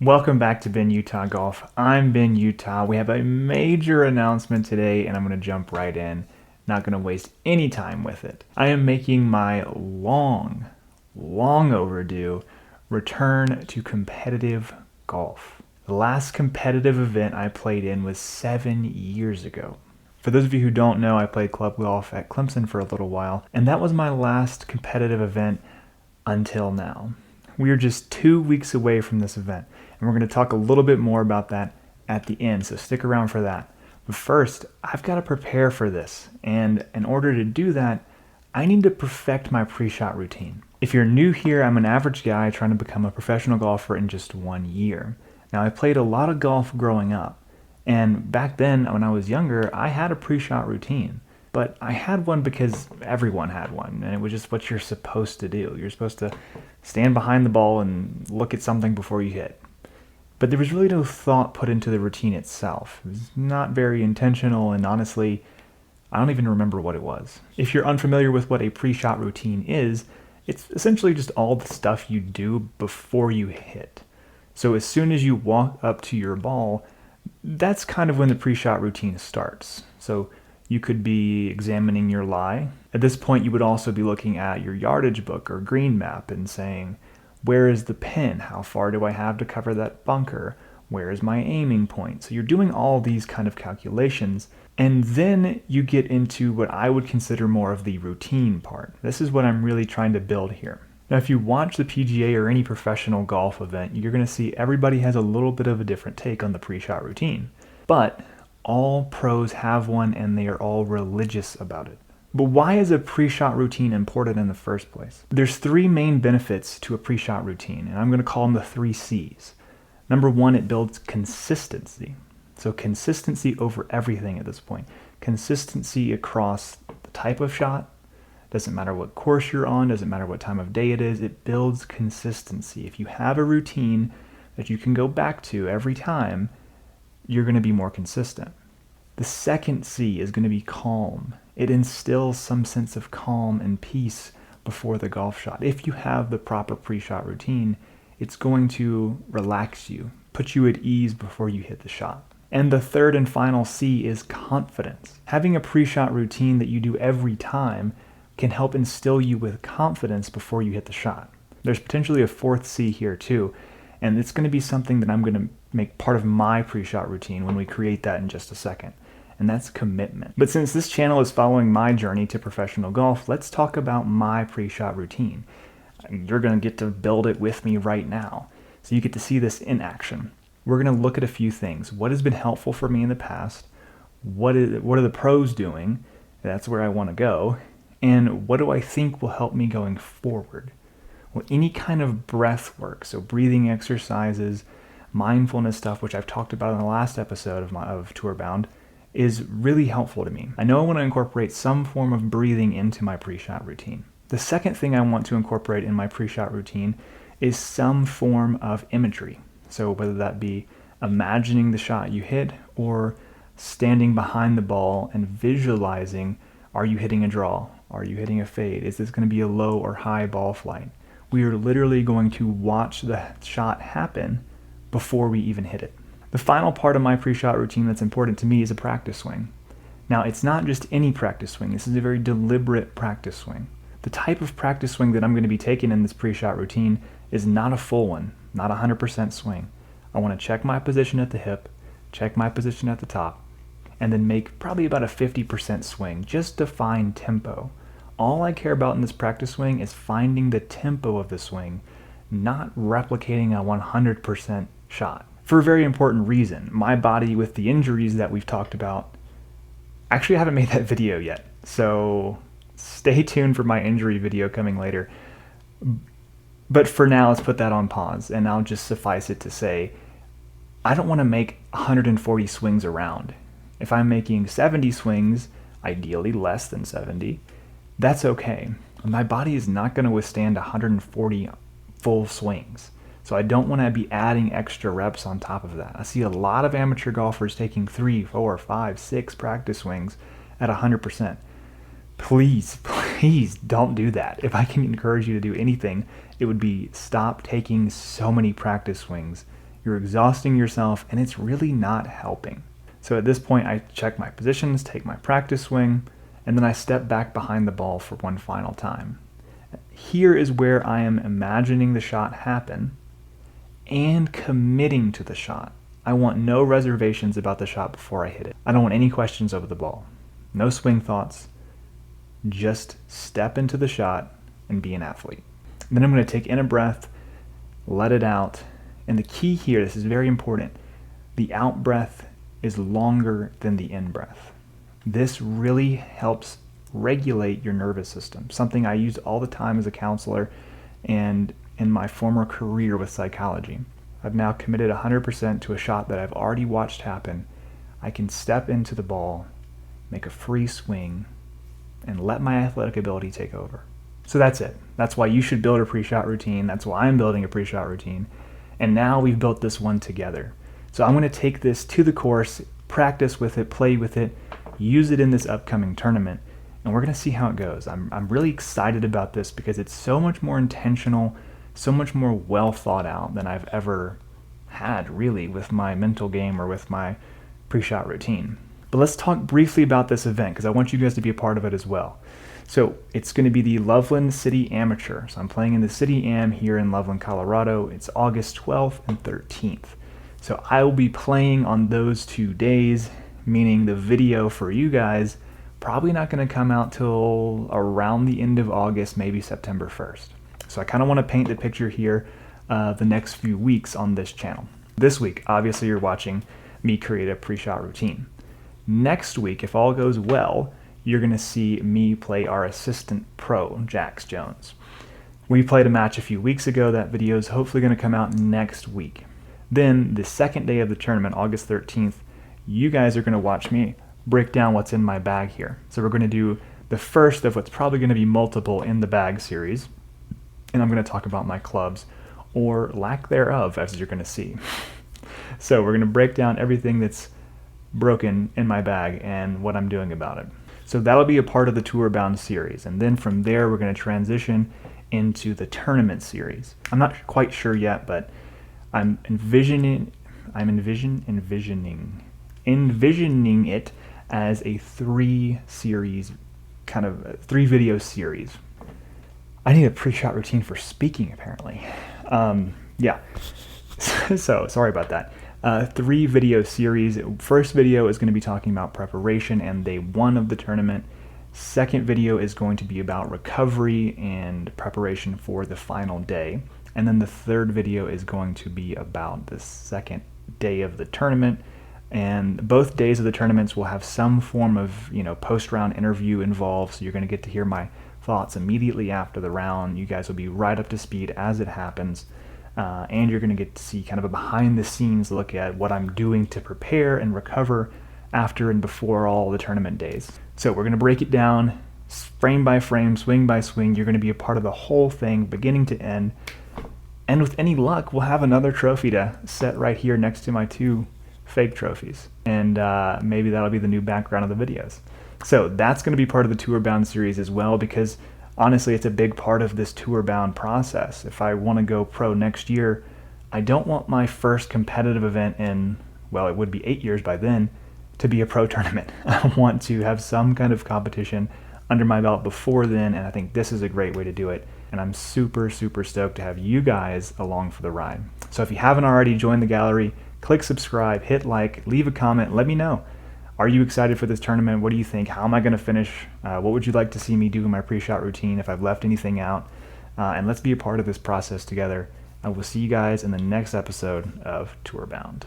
Welcome back to Ben Utah Golf. I'm Ben Utah. We have a major announcement today, and I'm going to jump right in. Not going to waste any time with it. I am making my long overdue return to competitive golf. The last competitive event I played in was 7 years ago. For those of you who don't know, I played club golf at Clemson for a little while, and that was my last competitive event until now. We are just 2 weeks away from this event, and we're going to talk a little bit more about that at the end, so stick around for that. But first, I've got to prepare for this, and in order to do that, I need to perfect my pre-shot routine. If you're new here, I'm an average guy trying to become a professional golfer in just 1 year. Now, I played a lot of golf growing up, and back then, when I was younger, I had a pre-shot routine. But I had one because everyone had one, and it was just what you're supposed to do. You're supposed to stand behind the ball and look at something before you hit. But there was really no thought put into the routine itself. It was not very intentional, and honestly, I don't even remember what it was. If you're unfamiliar with what a pre-shot routine is, it's essentially just all the stuff you do before you hit. So as soon as you walk up to your ball, that's kind of when the pre-shot routine starts. So you could be examining your lie. At this point, you would also be looking at your yardage book or green map and saying, where is the pin? How far do I have to cover that bunker? Where is my aiming point? So you're doing all these kind of calculations, and then you get into what I would consider more of the routine part. This is what I'm really trying to build here. Now, if you watch the PGA or any professional golf event, you're going to see everybody has a little bit of a different take on the pre-shot routine. But all pros have one, and they are all religious about it. But why is a pre-shot routine important in the first place? There's 3 main benefits to a pre-shot routine, and I'm going to call them the 3 C's. Number 1, it builds consistency. So consistency over everything at this point. Consistency across the type of shot. Doesn't matter what course you're on, doesn't matter what time of day it is, it builds consistency. If you have a routine that you can go back to every time, you're going to be more consistent. The second C is going to be calm. It instills some sense of calm and peace before the golf shot. If you have the proper pre-shot routine, it's going to relax you, put you at ease before you hit the shot. And the third and final C is confidence. Having a pre-shot routine that you do every time can help instill you with confidence before you hit the shot. There's potentially a 4th C here too, and it's going to be something that I'm going to make part of my pre-shot routine when we create that in just a second. And that's commitment. But since this channel is following my journey to professional golf, let's talk about my pre-shot routine. You're going to get to build it with me right now, so you get to see this in action. We're going to look at a few things. What has been helpful for me in the past? What are the pros doing? That's where I want to go. And what do I think will help me going forward? Well, any kind of breath work, so breathing exercises, mindfulness stuff, which I've talked about in the last episode of Tourbound, is really helpful to me. I know I want to incorporate some form of breathing into my pre-shot routine. The second thing I want to incorporate in my pre-shot routine is some form of imagery. So whether that be imagining the shot you hit or standing behind the ball and visualizing, are you hitting a draw? Are you hitting a fade? Is this going to be a low or high ball flight? We are literally going to watch the shot happen before we even hit it. The final part of my pre-shot routine that's important to me is a practice swing. Now, it's not just any practice swing. This is a very deliberate practice swing. The type of practice swing that I'm going to be taking in this pre-shot routine is not a full one, not a 100% swing. I want to check my position at the hip, check my position at the top, and then make probably about a 50% swing just to find tempo. All I care about in this practice swing is finding the tempo of the swing, not replicating a 100% shot. For a very important reason. My body, with the injuries that we've talked about, actually I haven't made that video yet, so stay tuned for my injury video coming later. But for now, let's put that on pause, and I'll just suffice it to say, I don't want to make 140 swings around. If I'm making 70 swings, ideally less than 70, that's okay. My body is not going to withstand 140 full swings. So I don't want to be adding extra reps on top of that. I see a lot of amateur golfers taking 3, 4, 5, 6 practice swings at 100%. Please don't do that. If I can encourage you to do anything, it would be stop taking so many practice swings you're exhausting yourself, and it's really not helping. So at this point, I check my positions, take my practice swing, and then I step back behind the ball for one final time. Here is where I am imagining the shot happen and committing to the shot. I want no reservations about the shot before I hit it. I don't want any questions over the ball. No swing thoughts. Just step into the shot and be an athlete. Then I'm going to take in a breath, let it out. And the key here, this is very important, the out breath is longer than the in breath. This really helps regulate your nervous system, something I use all the time as a counselor and in my former career with psychology. I've now committed 100% to a shot that I've already watched happen. I can step into the ball, make a free swing, and let my athletic ability take over. So that's it. That's why you should build a pre-shot routine. That's why I'm building a pre-shot routine. And now we've built this one together. So I'm going to take this to the course, practice with it, play with it, use it in this upcoming tournament, and we're going to see how it goes. I'm really excited about this because it's so much more intentional, so much more well thought out than I've ever had really with my mental game or with my pre-shot routine. But let's talk briefly about this event because I want you guys to be a part of it as well. So it's going to be the Loveland City Amateur. So I'm playing in the City Am here in Loveland, Colorado. It's August 12th and 13th. So I will be playing on those 2 days, meaning the video for you guys probably not going to come out till around the end of August, maybe September 1st. So I kind of want to paint the picture here the next few weeks on this channel. This week, obviously you're watching me create a pre-shot routine. Next week, if all goes well, you're going to see me play our assistant pro, Jax Jones. We played a match a few weeks ago. That video is hopefully going to come out next week. Then the second day of the tournament, August 13th, you guys are going to watch me break down what's in my bag here. So we're going to do the first of what's probably going to be multiple in the bag series. And I'm going to talk about my clubs, or lack thereof, as you're going to see. So we're going to break down everything that's broken in my bag and what I'm doing about it. So that'll be a part of the Tour Bound series. And then from there, we're going to transition into the tournament series. I'm not quite sure yet, but I'm envisioning it as a 3-series, kind of a 3-video series. I need a pre-shot routine for speaking, apparently. Yeah. So sorry about that. 3-video series. First video is going to be talking about preparation and day 1 of the tournament. Second video is going to be about recovery and preparation for the final day. And then the third video is going to be about the second day of the tournament. And both days of the tournaments will have some form of, post-round interview involved. So you're going to get to hear my thoughts immediately after the round. You guys will be right up to speed as it happens. And you're going to get to see kind of a behind-the-scenes look at what I'm doing to prepare and recover after and before all the tournament days. So we're going to break it down frame by frame, swing by swing. You're going to be a part of the whole thing, beginning to end. And with any luck, we'll have another trophy to set right here next to my 2 fake trophies. And maybe that'll be the new background of the videos. So that's going to be part of the Tour Bound series as well, because honestly, it's a big part of this Tour Bound process. If I want to go pro next year, I don't want my first competitive event in, well, it would be 8 years by then, to be a pro tournament. I want to have some kind of competition under my belt before then, and I think this is a great way to do it. And I'm super, super stoked to have you guys along for the ride. So if you haven't already, joined the gallery, click subscribe, hit like, leave a comment, let me know. Are you excited for this tournament? What do you think? How am I going to finish? What would you like to see me do in my pre-shot routine if I've left anything out? And let's be a part of this process together. I will see you guys in the next episode of Tour Bound.